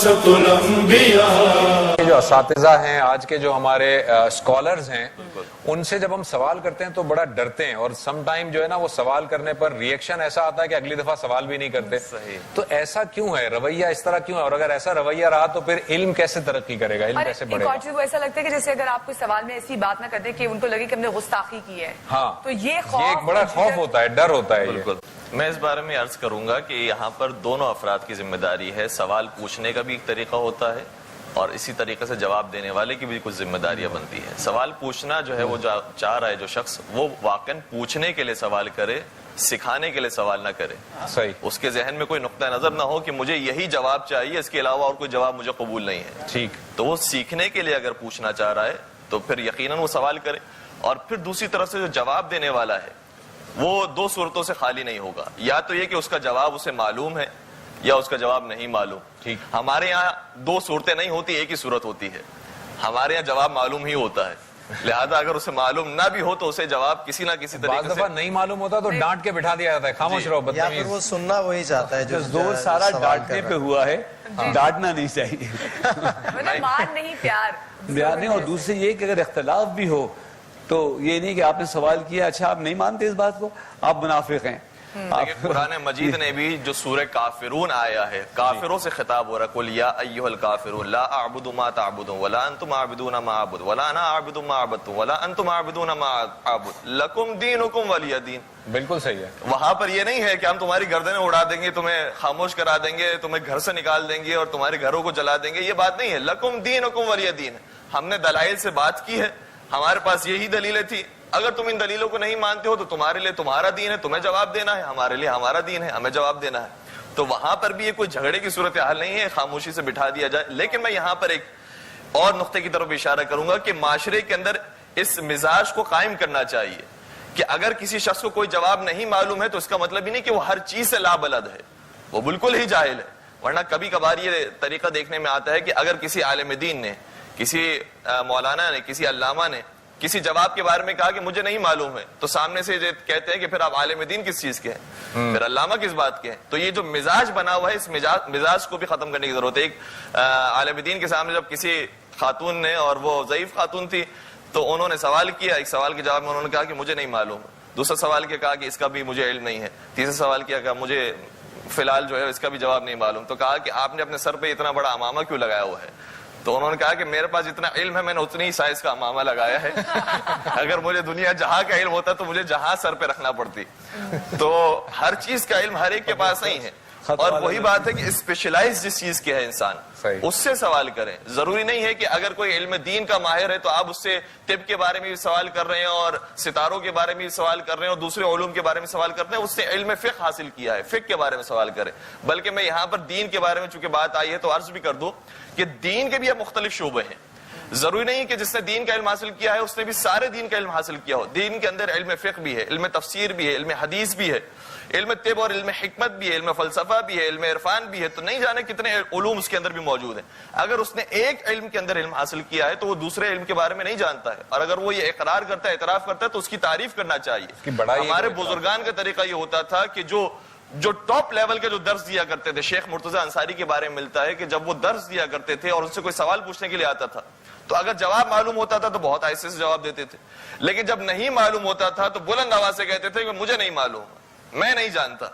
خلاصۃ الانبیاء. جو اساتذہ ہیں آج کے جو ہمارے اسکالرز ہیں ان سے جب ہم سوال کرتے ہیں تو بڑا ڈرتے ہیں اور سم ٹائم جو ہے نا وہ سوال کرنے پر ریئیکشن ایسا آتا ہے کہ اگلی دفعہ سوال بھی نہیں کرتے. تو ایسا کیوں ہے, رویہ اس طرح کیوں ہے, اور اگر ایسا رویہ رہا تو پھر علم کیسے ترقی کرے گا, علم کیسے بڑھے گا؟ ایک اور ایسا لگتا ہے کہ جیسے اگر آپ کوئی سوال میں ایسی بات نہ کرتے کہ ان کو لگے کہ ہم نے گستاخی کی ہے, ہاں تو یہ ایک بڑا خوف ہوتا ہے, ڈر ہوتا ہے. بالکل. میں اس بارے میں عرض کروں گا کہ یہاں پر دونوں افراد کی ذمہ داری ہے. سوال پوچھنے کا بھی ایک طریقہ ہوتا ہے اور اسی طریقے سے جواب دینے والے کی بھی کچھ ذمہ داریاں بنتی ہیں. سوال پوچھنا جو ہے وہ چاہ رہا ہے جو شخص وہ واقعاً پوچھنے کے لیے سوال کرے, سکھانے کے لیے سوال نہ کرے. صحیح. اس کے ذہن میں کوئی نقطہ نظر نہ ہو کہ مجھے یہی جواب چاہیے, اس کے علاوہ اور کوئی جواب مجھے قبول نہیں ہے. ٹھیک. تو وہ سیکھنے کے لیے اگر پوچھنا چاہ رہا ہے تو پھر یقیناً وہ سوال کرے. اور پھر دوسری طرف سے جو جواب دینے والا ہے وہ دو صورتوں سے خالی نہیں ہوگا. یا تو یہ کہ اس کا جواب اسے معلوم ہے یا اس کا جواب نہیں معلوم. ٹھیک. ہمارے یہاں دو صورتیں نہیں ہوتی, ایک ہی صورت ہوتی ہے. ہمارے یہاں جواب معلوم ہی ہوتا ہے, لہذا اگر اسے معلوم نہ بھی ہو تو اسے جواب کسی نہ کسی طریقے سے, بعض دفعہ نہیں معلوم ہوتا تو ڈانٹ کے بٹھا دیا جاتا ہے, خاموش رہو یا پھر وہ سننا وہی چاہتا ہے جو زور سارا ڈانٹنے پہ ہوا ہے, ڈانٹنا نہیں چاہیے. مار نہیں پیار نہیں. اور دوسری یہ کہ اگر اختلاف بھی ہو تو یہ نہیں کہ آپ نے سوال کیا اچھا آپ نہیں مانتے اس بات کو, آپ منافق ہیں. قرآن مجید نے بھی جو سورہ کافرون آیا ہے, کافروں سے خطاب ہو رہا ہے, قل یا ایھا الکافرون لا اعبد ما تعبدون ولا انتم عابدون ما اعبد ولا انا عابد ما عبدتم ولا انتم عابدون ما اعبد لکم دینکم ولی دین. بالکل صحیح ہے. وہاں پر یہ نہیں ہے کہ ہم تمہاری گردنیں اڑا دیں گے, تمہیں خاموش کرا دیں گے, تمہیں گھر سے نکال دیں گے اور تمہارے گھروں کو جلا دیں گے, یہ بات نہیں ہے. لکم دینکم ولی دین. ہم نے دلائل سے بات کی ہے, ہمارے پاس یہی دلیلیں تھی, اگر تم ان دلیلوں کو نہیں مانتے ہو تو تمہارے لیے تمہارا دین ہے, تمہیں جواب دینا ہے, ہمارے لیے ہمارا دین ہے, ہمیں جواب دینا ہے. تو وہاں پر بھی یہ کوئی جھگڑے کی صورتحال نہیں ہے, خاموشی سے بٹھا دیا جائے. لیکن میں یہاں پر ایک اور نقطے کی طرف اشارہ کروں گا کہ معاشرے کے اندر اس مزاج کو قائم کرنا چاہیے کہ اگر کسی شخص کو کوئی جواب نہیں معلوم ہے تو اس کا مطلب ہی نہیں کہ وہ ہر چیز سے لابلد ہے, وہ بالکل ہی جاہل ہے. ورنہ کبھی کبھار یہ طریقہ دیکھنے میں آتا ہے کہ اگر کسی عالم دین نے, کسی مولانا نے, کسی علامہ نے کسی جواب کے بارے میں کہا کہ مجھے نہیں معلوم ہے, تو سامنے سے کہتے ہیں کہ پھر آپ عالم دین کس چیز کے ہیں, پھر علامہ کس بات کے ہیں. تو یہ جو مزاج بنا ہوا ہے اس مزاج کو بھی ختم کرنے کی ضرورت ہے. ایک عالم دین کے سامنے جب کسی خاتون نے, اور وہ ضعیف خاتون تھی, تو انہوں نے سوال کیا, ایک سوال کے جواب میں انہوں نے کہا کہ مجھے نہیں معلوم. دوسرا سوال کیا, کہا کہ اس کا بھی مجھے علم نہیں ہے. تیسرا سوال کیا, کہا مجھے فی الحال جو ہے اس کا بھی جواب نہیں معلوم. تو کہا کہ آپ نے اپنے سر پہ اتنا بڑا امامہ کیوں لگایا ہوا ہے؟ تو انہوں نے کہا کہ میرے پاس اتنا علم ہے, میں نے اتنی ہی سائز کا امامہ لگایا ہے, اگر مجھے دنیا جہاں کا علم ہوتا تو مجھے جہاں سر پہ رکھنا پڑتی. تو ہر چیز کا علم ہر ایک کے پاس نہیں ہے, اور وہی بات ہے کہ اسپیشلائز جس چیز کے ہے انسان اس سے سوال کریں. ضروری نہیں ہے کہ اگر کوئی علم دین کا ماہر ہے تو آپ اس سے طب کے بارے میں بھی سوال کر رہے ہیں اور ستاروں کے بارے میں بھی سوال کر رہے ہیں اور دوسرے علوم کے بارے میں سوال کرتے ہیں, اس سے علم فقہ حاصل کیا ہے, فقہ کے بارے میں سوال کریں. بلکہ میں یہاں پر دین کے بارے میں چونکہ بات آئی ہے تو عرض بھی کر دوں کہ دین کے بھی اب مختلف شعبے ہیں. ضروری نہیں کہ جس نے دین کا علم حاصل کیا ہے اس نے بھی سارے دین کا علم حاصل کیا ہو. دین کے اندر علم فقہ بھی ہے, علم تفسیر بھی ہے, علم حدیث بھی ہے, علم طب اور علم حکمت بھی ہے, علم فلسفہ بھی ہے, علم عرفان بھی ہے. تو نہیں جانے کتنے علوم اس کے اندر بھی موجود ہیں. اگر اس نے ایک علم کے اندر علم حاصل کیا ہے تو وہ دوسرے علم کے بارے میں نہیں جانتا ہے, اور اگر وہ یہ اقرار کرتا ہے, اعتراف کرتا ہے, تو اس کی تعریف کرنا چاہیے. ہمارے بزرگان کا طریقہ یہ ہوتا تھا کہ جو ٹاپ لیول کے جو درس دیا کرتے تھے, شیخ مرتضی انصاری کے بارے میں ملتا ہے کہ جب وہ درس دیا کرتے تھے اور ان سے کوئی سوال پوچھنے کے لیے آتا تھا تو اگر جواب معلوم ہوتا تھا تو بہت آہستہ سے جواب دیتے تھے, لیکن جب نہیں معلوم ہوتا تھا تو بلند آواز سے کہتے تھے کہ مجھے نہیں معلوم, میں نہیں جانتا,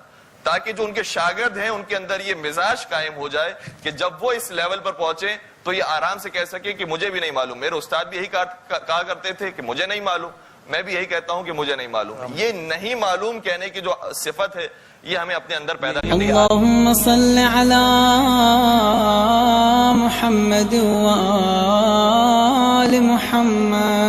تاکہ جو ان کے شاگرد ہیں ان کے اندر یہ مزاج قائم ہو جائے کہ جب وہ اس لیول پر پہنچے تو یہ آرام سے کہہ سکے کہ مجھے بھی نہیں معلوم. میرے استاد بھی یہی کہا کرتے تھے کہ مجھے نہیں معلوم, میں بھی یہی کہتا ہوں کہ مجھے نہیں معلوم. یہ نہیں معلوم کہنے کی جو صفت ہے یہ ہمیں اپنے اندر پیدا کرنی ہے. اللہم صل علی محمد و آل محمد.